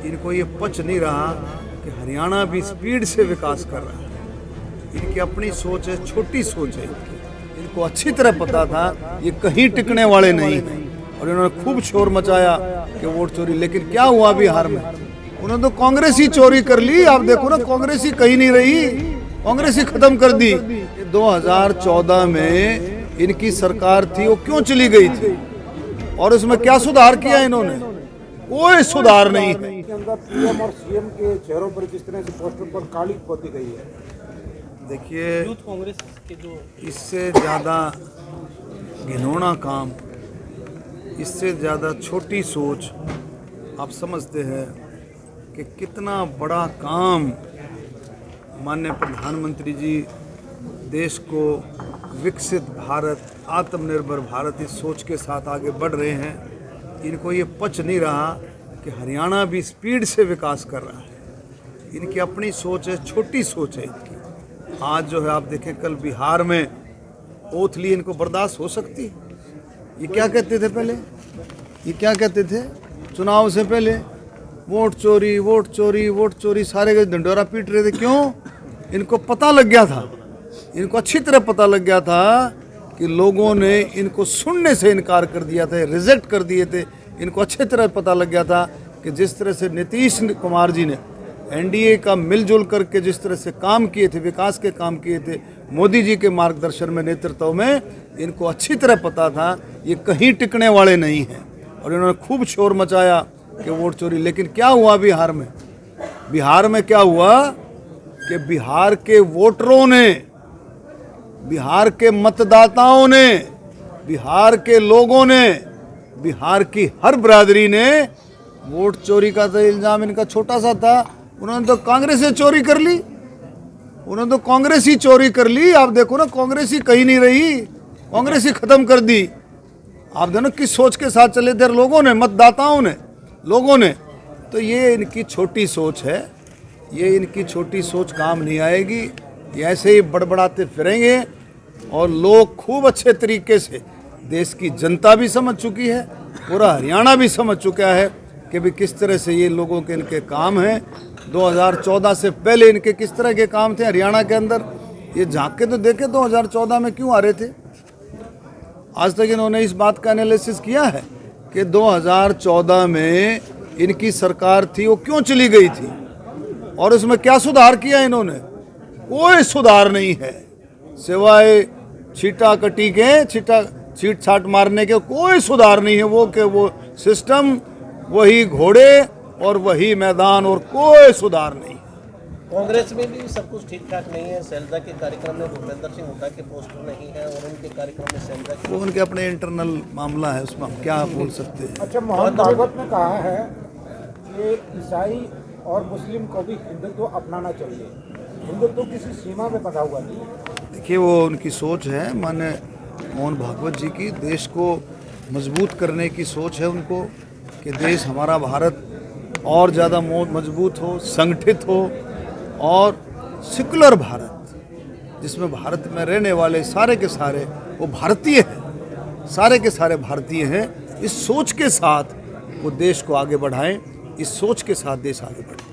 इनको ये पच नहीं रहा कि हरियाणा भी स्पीड से विकास कर रहा है। इनकी अपनी सोच है, छोटी सोच है। इनको अच्छी तरह पता था ये कहीं टिकने वाले नहीं हैं और इन्होंने खूब शोर मचाया कि वोट चोरी। लेकिन क्या हुआ बिहार में? उन्होंने तो कांग्रेस ही चोरी कर ली। आप देखो ना, कांग्रेस ही कहीं नहीं रही, कांग्रेस ही खत्म कर दी। 2014 में इनकी सरकार थी, वो क्यों चली गई थी और उसमें क्या सुधार किया इन्होंने? कोई सुधार नहीं है। पीएम और सीएम के चेहरों पर जिस तरह से पोस्टर पर काली पोती गई है, देखिए, यूथ कांग्रेस के जो इससे ज़्यादा घिनौना काम, इससे ज़्यादा छोटी सोच आप समझते हैं कि कितना बड़ा काम माननीय प्रधानमंत्री जी देश को विकसित भारत, आत्मनिर्भर भारत इस सोच के साथ आगे बढ़ रहे हैं। इनको ये पच नहीं रहा कि हरियाणा भी स्पीड से विकास कर रहा है। इनकी अपनी सोच है, छोटी सोच है इनकी। आज जो है आप देखें, कल बिहार में ओथ ली, इनको बर्दाश्त हो सकती है? ये क्या कहते थे पहले? ये क्या कहते थे चुनाव से पहले? वोट चोरी, वोट चोरी, वोट चोरी, सारे के ढंडोरा पीट रहे थे। क्यों? इनको पता लग गया था, इनको अच्छी तरह पता लग गया था कि लोगों ने इनको सुनने से इनकार कर दिया था, रिजेक्ट कर दिए थे। इनको अच्छी तरह पता लग गया था कि जिस तरह से नीतीश कुमार जी ने एनडीए का मिलजुल करके जिस तरह से काम किए थे, विकास के काम किए थे, मोदी जी के मार्गदर्शन में, नेतृत्व में, इनको अच्छी तरह पता था ये कहीं टिकने वाले नहीं हैं और इन्होंने खूब शोर मचाया कि वोट चोरी। लेकिन क्या हुआ बिहार में? बिहार में क्या हुआ कि बिहार के वोटरों ने, बिहार के मतदाताओं ने, बिहार के लोगों ने, बिहार की हर बिरादरी ने, वोट चोरी का तो इल्ज़ाम इनका छोटा सा था, उन्होंने तो कांग्रेस से चोरी कर ली, उन्होंने तो कांग्रेस ही चोरी कर ली। आप देखो ना, कांग्रेस ही कहीं नहीं रही, कांग्रेस ही खत्म कर दी। आप देखो किस सोच के साथ चले थे लोगों ने, मतदाताओं ने, लोगों ने। तो ये इनकी छोटी सोच है, ये इनकी छोटी सोच काम नहीं आएगी। ये ऐसे ही बड़बड़ाते फिरेंगे और लोग खूब अच्छे तरीके से, देश की जनता भी समझ चुकी है, पूरा हरियाणा भी समझ चुका है कि भी किस तरह से ये लोगों के इनके काम हैं। 2014 से पहले इनके किस तरह के काम थे हरियाणा के अंदर, ये झांक के तो देखे 2014 में क्यों आ रहे थे। आज तक इन्होंने इस बात का एनालिसिस किया है कि 2014 में इनकी सरकार थी, वो क्यों चली गई थी और उसमें क्या सुधार किया इन्होंने? कोई सुधार नहीं है, सिवाय छीटा कटी के, छीट छाट मारने के कोई सुधार नहीं है। वो के वो सिस्टम, वही घोड़े और वही मैदान, और कोई सुधार नहीं। कांग्रेस में भी सब कुछ ठीक ठाक नहीं है। शैलजा के कार्यक्रम में भूपेंद्र सिंह हुड्डा के पोस्टर नहीं है और उनके कार्यक्रम में शैलजा के, वो उनके अपने इंटरनल मामला है, उसमें हम क्या बोल सकते हैं। अच्छा, मोहन भागवत ने कहा है कि ईसाई और मुस्लिम को भी हिंदुत्व अपनाना चाहिए, हिंदुत्व किसी सीमा में बंधा हुआ नहीं है। देखिए, वो उनकी सोच है, माने मोहन भागवत जी की, देश को मजबूत करने की सोच है उनको कि देश हमारा भारत और ज़्यादा मजबूत हो, संगठित हो और सेकुलर भारत, जिसमें भारत में रहने वाले सारे के सारे वो भारतीय हैं, सारे के सारे भारतीय हैं। इस सोच के साथ वो देश को आगे बढ़ाएं, इस सोच के साथ देश आगे बढ़े।